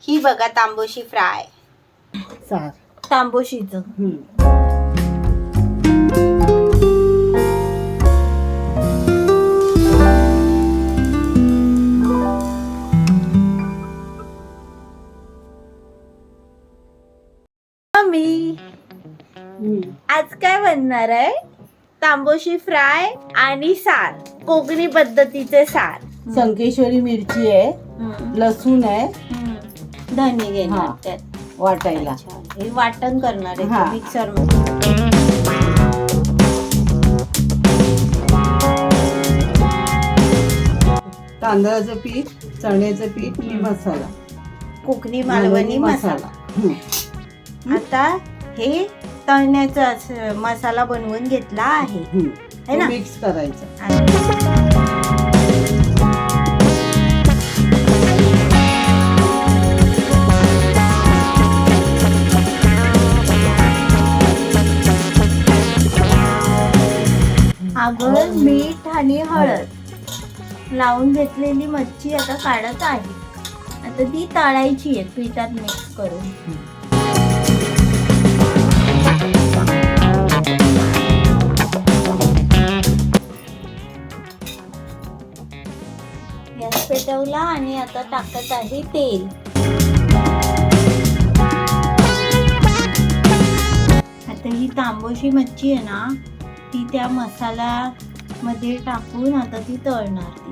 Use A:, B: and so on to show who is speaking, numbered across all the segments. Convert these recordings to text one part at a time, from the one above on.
A: ही बघा तांबोशी फ्राय.
B: सार
A: तांबोशीचं मी आज काय बनणार आहे? तांबोशी फ्राय आणि सार, कोकणी पद्धतीचे सार.
B: संकेश्वरी मिरची आहे, लसूण आहे,
A: धने घेणार त्यात
B: वाटायला.
A: हे वाटण करणार
B: हा.
A: आहे मिक्सर मध्ये.
B: तांदळाचं पीठ, चण्याचं पीठ आणि मसाला,
A: कोकणी मालवणी मसाला. आता हे तळण्याचा मसाला बनवून घेतला आहे है ना.
B: मिक्स करायचं.
A: अगं मीठ आणि हळद लावून घेतलेली मच्छी आता काढत आहे. आता ती तळायची आहे पिठात मिक्स करून. गॅस पेटवला आणि आता टाकत आहे तेल. आता ही तांबोशी मच्छी आहे ना, ती त्या मसाला मध्ये टाकून आता ती तळणार. ती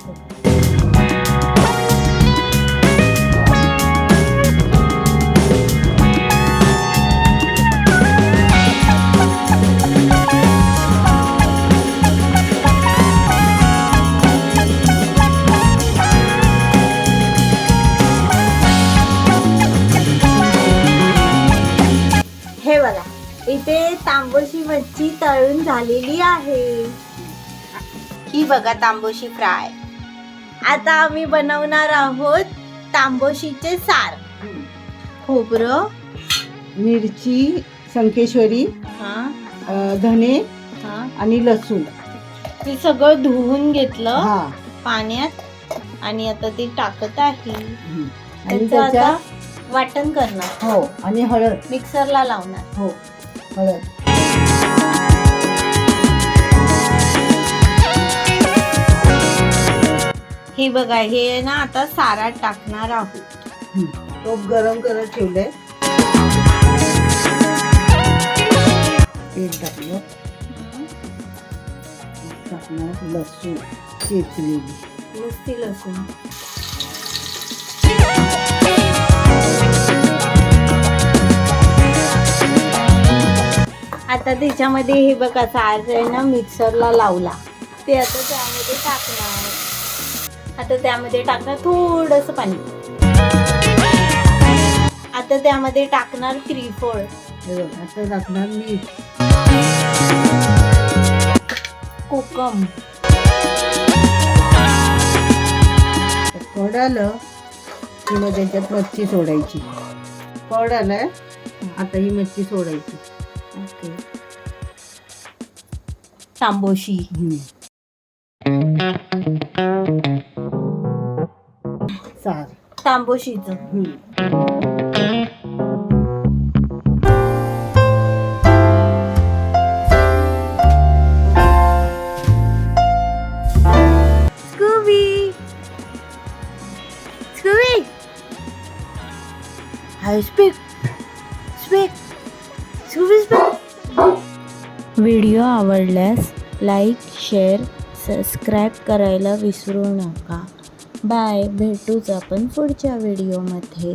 A: हे बघा, इथे तांबोशी मच्छी तळून झालेली आहे. ही बघा तांबोशी फ्राय. आता आम्ही बनवणार आहोत तांबोशीचे सार. खोबरं,
B: मिरची, संकेश्वरी, धने आणि लसूण
A: ते सगळं धुवून घेतलं
B: पाण्यात
A: आणि आता ते टाकत आहे.
B: आणि
A: त्याचं आता वाटण करणार.
B: हो, आणि हळद
A: मिक्सरला लावणार.
B: हो, हळद.
A: हे बघा, हे ना आता सारात टाकणार आहोत.
B: तूप गरम करत ठेवलंय. तेल टाकलं. टाकणार लसूण चेचलेली.
A: नुसती लसूण. आता त्याच्यामध्ये हे बघा सार आहे ना, मिक्सरला लावला ते आता त्यामध्ये टाकणार. आता त्यामध्ये टाकणार थोडंसं पाणी. आता त्यामध्ये टाकणार त्रिफळ.
B: आता टाकणार मीठ,
A: कोकम.
B: कड आलं की मग त्याच्यात मच्छी सोडायची. कड आलाय, आता ही मच्छी सोडायची.
A: ओके. तांबोशी.
B: सार
A: तांबोशीचं. Scooby, Scooby, hi speak, speak, Scooby speak. Video आवडल्यास लाईक, शेअर, सबस्क्राईब करायला विसरू नका. बाय. भेटूच आपण पुढच्या व्हिडिओमध्ये.